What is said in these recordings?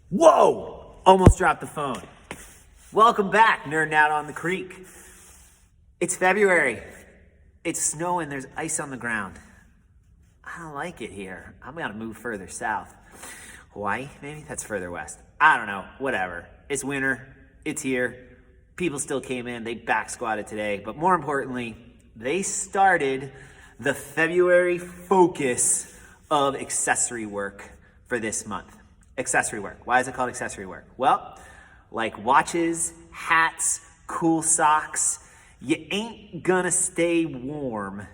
Whoa! Almost dropped the phone. Welcome back, Nerding Out on the Creek. It's February. It's snowing. There's ice on the ground. I don't like it here. I'm gonna move further south. Hawaii, maybe? That's further west. I don't know. Whatever. It's winter. It's here. People still came in. They back squatted today. But more importantly, they started the February focus of accessory work for this month. Accessory work. Why is it called accessory work? Well, like watches, hats, cool socks, you ain't gonna stay warm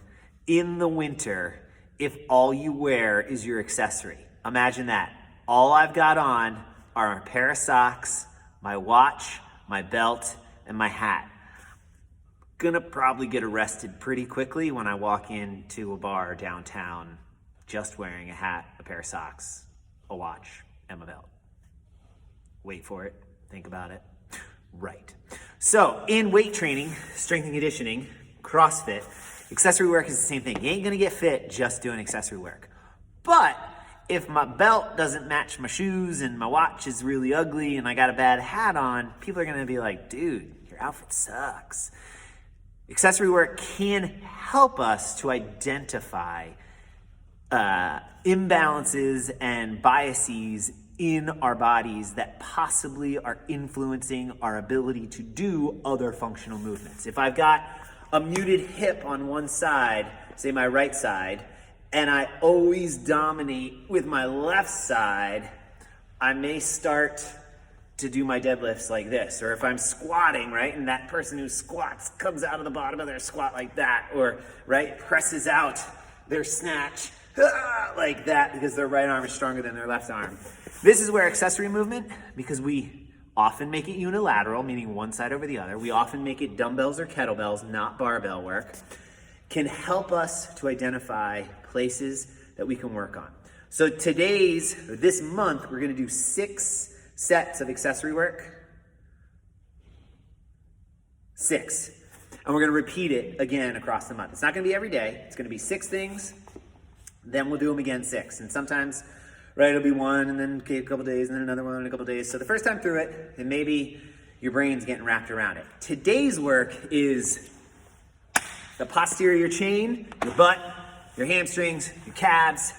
in the winter if all you wear is your accessory. Imagine that. All I've got on are a pair of socks, my watch, my belt, and my hat. Gonna probably get arrested pretty quickly when I walk into a bar downtown just wearing a hat, a pair of socks, a watch, and my belt. Wait for it. Think about it. Right. So in weight training, strength and conditioning, CrossFit, accessory work is the same thing. You ain't gonna get fit just doing accessory work. But if my belt doesn't match my shoes and my watch is really ugly and I got a bad hat on, people are gonna be like, dude, your outfit sucks. Accessory work can help us to identify imbalances and biases in our bodies that possibly are influencing our ability to do other functional movements. If I've got a muted hip on one side, say my right side, and I always dominate with my left side, I may start to do my deadlifts like this. Or if I'm squatting, right, and that person who squats comes out of the bottom of their squat like that, or, right, presses out their snatch like that because their right arm is stronger than their left arm. This is where accessory movement, because we often make it unilateral, meaning one side over the other, we often make it dumbbells or kettlebells, not barbell work, can help us to identify places that we can work on. So this month, we're gonna do 6 sets of accessory work. 6. And we're gonna repeat it again across the month. It's not gonna be every day. It's gonna be 6 things, then we'll do them again 6. And sometimes, right, it'll be 1 and then a couple days and then another one in a couple days. So the first time through it, and maybe your brain's getting wrapped around it. Today's work is the posterior chain, your butt, your hamstrings, your calves,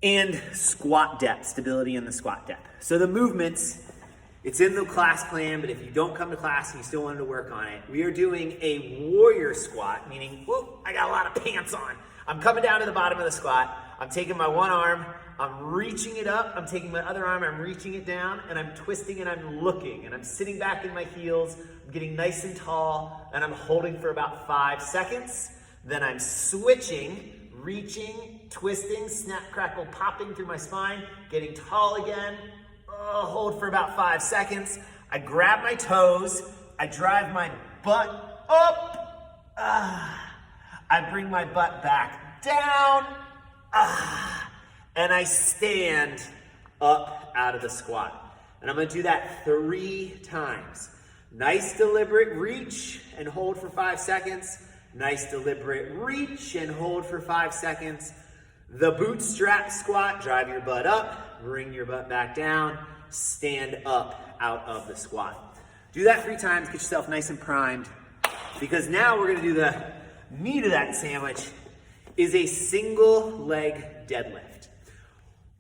and squat depth, stability in the squat depth. So the movements, it's in the class plan, but if you don't come to class and you still wanted to work on it, we are doing a warrior squat, meaning, whoop, I got a lot of pants on. I'm coming down to the bottom of the squat. I'm taking my one arm, I'm reaching it up, I'm taking my other arm, I'm reaching it down, and I'm twisting and I'm looking, and I'm sitting back in my heels, I'm getting nice and tall, and I'm holding for about 5 seconds. Then I'm switching, reaching, twisting, snap, crackle, popping through my spine, getting tall again, hold for about 5 seconds. I grab my toes, I drive my butt up, I bring my butt back down, and I stand up out of the squat. And I'm gonna do that 3 times. Nice deliberate reach and hold for 5 seconds. Nice deliberate reach and hold for 5 seconds. The bootstrap squat, drive your butt up, bring your butt back down, stand up out of the squat. Do that 3 times, get yourself nice and primed, because now we're gonna do the meat of that sandwich is a single leg deadlift.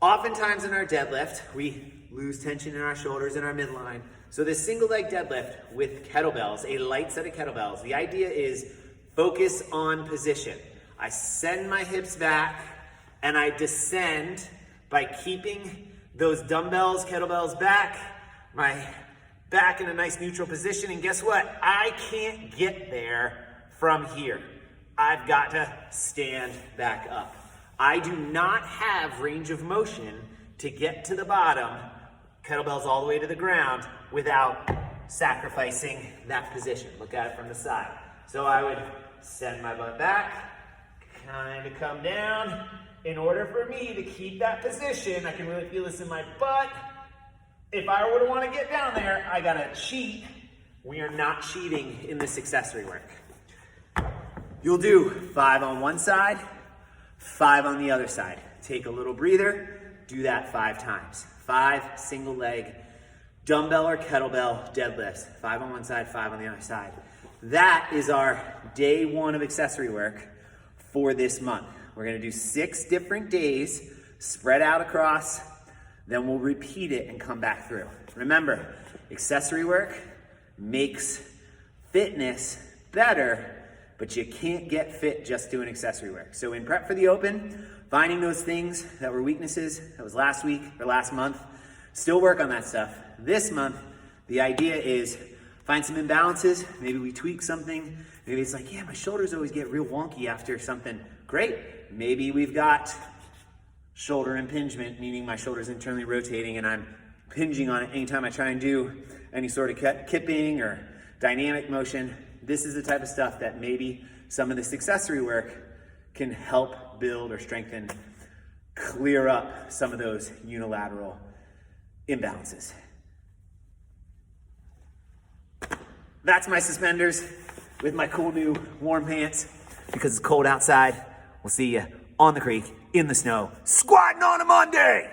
Oftentimes in our deadlift, we lose tension in our shoulders and our midline. So this single leg deadlift with kettlebells, a light set of kettlebells, the idea is focus on position. I send my hips back and I descend by keeping those dumbbells, kettlebells back, my back in a nice neutral position. And guess what? I can't get there from here. I've got to stand back up. I do not have range of motion to get to the bottom, kettlebells all the way to the ground, without sacrificing that position. Look at it from the side. So I would send my butt back, kind of come down. In order for me to keep that position, I can really feel this in my butt. If I were to want to get down there, I gotta cheat. We are not cheating in this accessory work. You'll do 5 on one side, 5 on the other side. Take a little breather, do that 5 times. 5 single leg dumbbell or kettlebell deadlifts. 5 on one side, 5 on the other side. That is our day 1 of accessory work for this month. We're gonna do 6 different days, spread out across, then we'll repeat it and come back through. Remember, accessory work makes fitness better, but you can't get fit just doing accessory work. So in prep for the open, finding those things that were weaknesses, that was last week or last month, still work on that stuff. This month, the idea is find some imbalances. Maybe we tweak something. Maybe it's like, yeah, my shoulders always get real wonky after something. Great. Maybe we've got shoulder impingement, meaning my shoulder's internally rotating and I'm hinging on it anytime I try and do any sort of kipping or dynamic motion. This is the type of stuff that maybe some of this accessory work can help build or strengthen, clear up some of those unilateral imbalances. That's my suspenders with my cool new warm pants because it's cold outside. We'll see you on the creek in the snow, squatting on a Monday.